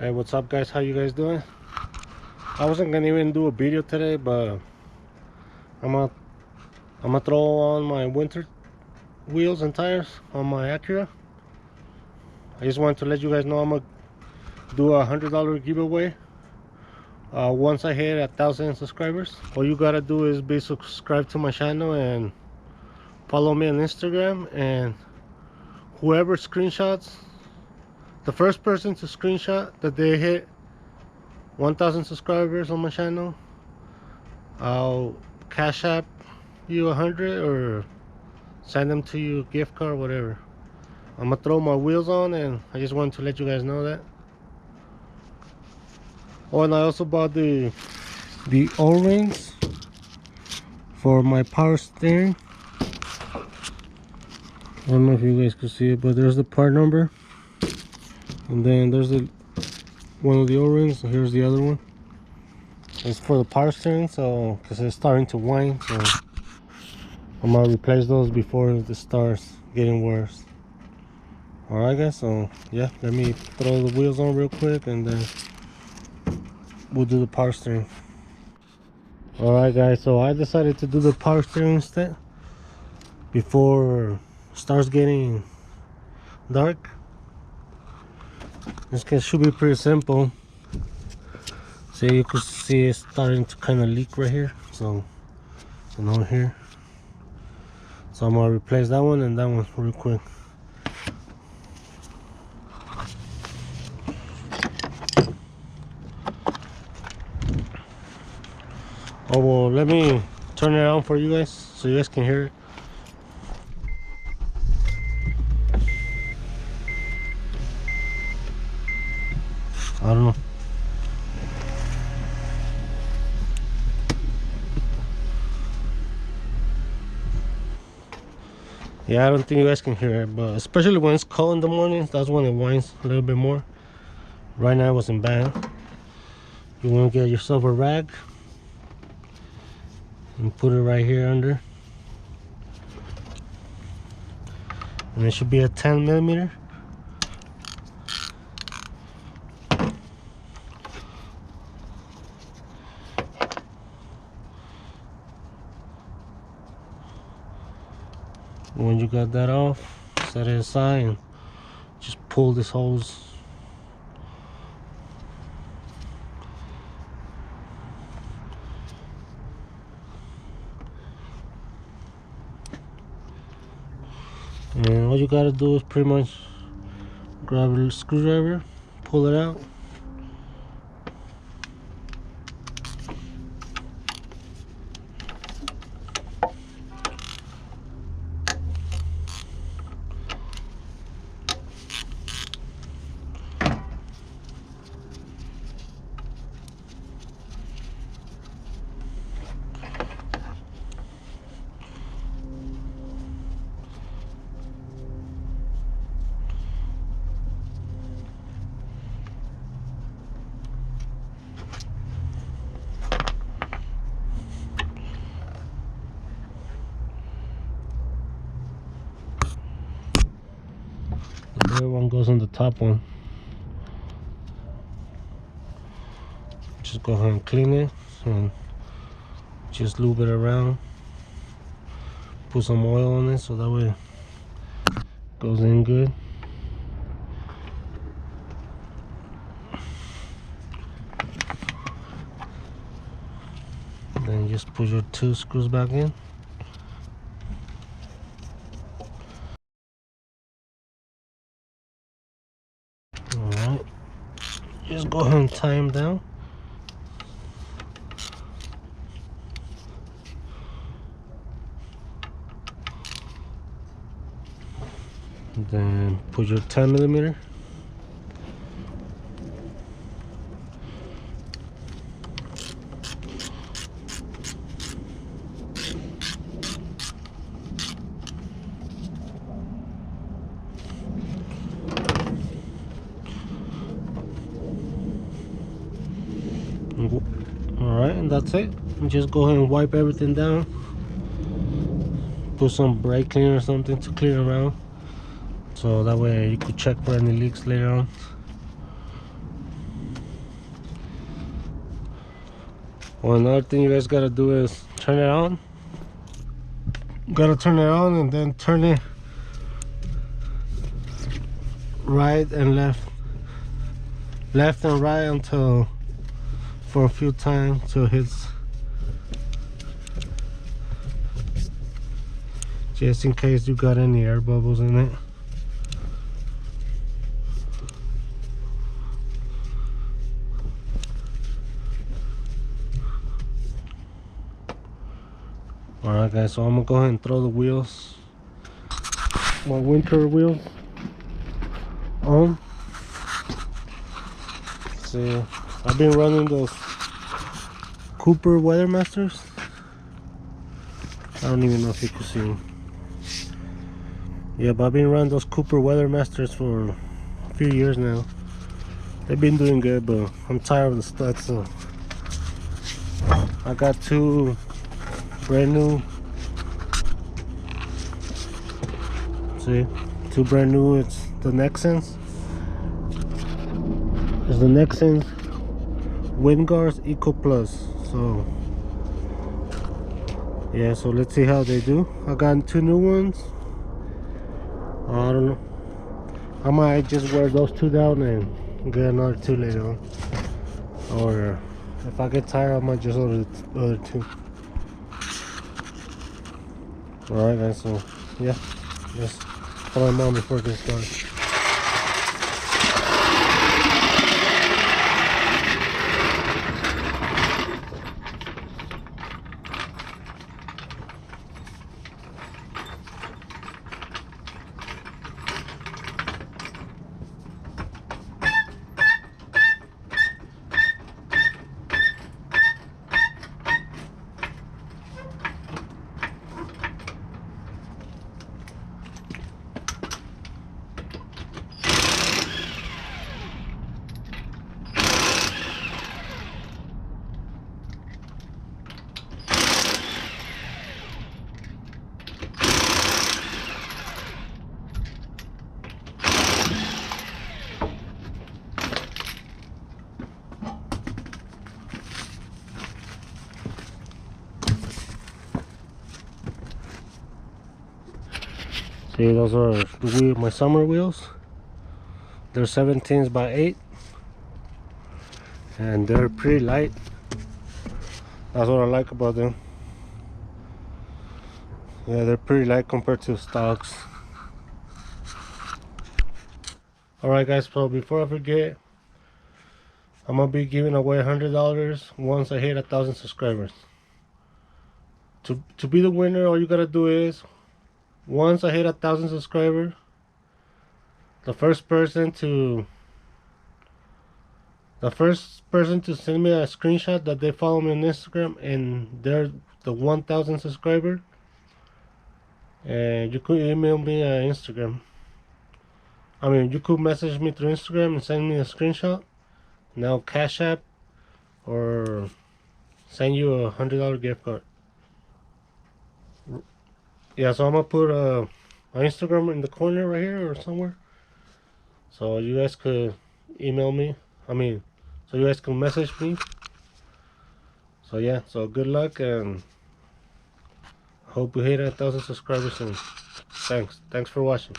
Hey, what's up guys? How you guys doing? I wasn't gonna even do a video today, but I'm gonna throw on my winter wheels and tires on my Acura. I just wanted to let you guys know I'm gonna do a $100 giveaway once I hit 1,000 subscribers. All you gotta do is be subscribed to my channel and follow me on Instagram, and whoever screenshots, the first person to screenshot that they hit 1,000 subscribers on my channel, I'll cash app you 100 or send them to you, gift card, whatever. I'm gonna throw my wheels on, and I just wanted to let you guys know that. Oh, and I also bought the O-rings for my power steering. I don't know if you guys can see it, but there's the part number, and then there's one of the O-rings. Here's the other one. It's for the power steering, so because it's starting to whine, so I'm gonna replace those before it starts getting worse. Alright guys, so yeah, let me throw the wheels on real quick and then we'll do the power steering. Alright guys, so I decided to do the power steering instead before it starts getting dark. This should be pretty simple. So you can see it's starting to kind of leak right here, so and over here. So I'm gonna replace that one and that one real quick. Oh well, let me turn it on for you guys so you guys can hear it. I don't know. Yeah, I don't think you guys can hear it, but especially when it's cold in the mornings, that's when it whines a little bit more. Right now it wasn't bad. You want to get yourself a rag and put it right here under, and it should be a 10 millimeter. When you got that off, set it aside and just pull this hose. And all you gotta do is pretty much grab a screwdriver, pull it out. The other one goes on the top one. Just go ahead and clean it and just lube it around. Put some oil on it so that way it goes in good. Then just put your 2 screws back in. Alright, just go ahead and tie them down. Then put your 10 millimeter. Alright, and that's it. And just go ahead and wipe everything down. Put some brake cleaner or something to clean around, so that way you could check for any leaks later on. Well, another thing you guys gotta do is turn it on. Gotta turn it on and then turn it right and left and right until for a few times till it hits, just in case you got any air bubbles in it. Alright guys, so I'm gonna go ahead and throw the wheels, my winter wheels, on. See, I've been running those Cooper Weathermasters. I don't even know if you can see them. Yeah, but I've been running those Cooper Weathermasters for a few years now. They've been doing good, but I'm tired of the studs, so I got two brand new, see, two brand new, it's the Nexans. It's the Nexans Windguards Eco Plus. So yeah, so let's see how they do. I got two new ones. I don't know, I might just wear those two down and get another two later on, or if I get tired I might just order the other two. Alright guys, so yeah, just call my mom before it gets started. See, those are my summer wheels. They're 17s by 8 and they're pretty light. That's what I like about them. Yeah, they're pretty light compared to stocks. Alright guys, so before I forget, I'm gonna be giving away $100 once I hit 1,000 subscribers. To be the winner, all you gotta do is, once I hit 1,000 subscribers, the first person to send me a screenshot that they follow me on Instagram and they're the 1,000 subscriber, and you could email me on Instagram. I mean, you could message me through Instagram and send me a screenshot, and I'll Cash App or send you a $100 gift card. Yeah, so I'm gonna put my Instagram in the corner right here or somewhere, so you guys could email me. So you guys can message me. So yeah, so good luck and hope we hit 1,000 subscribers soon. Thanks for watching.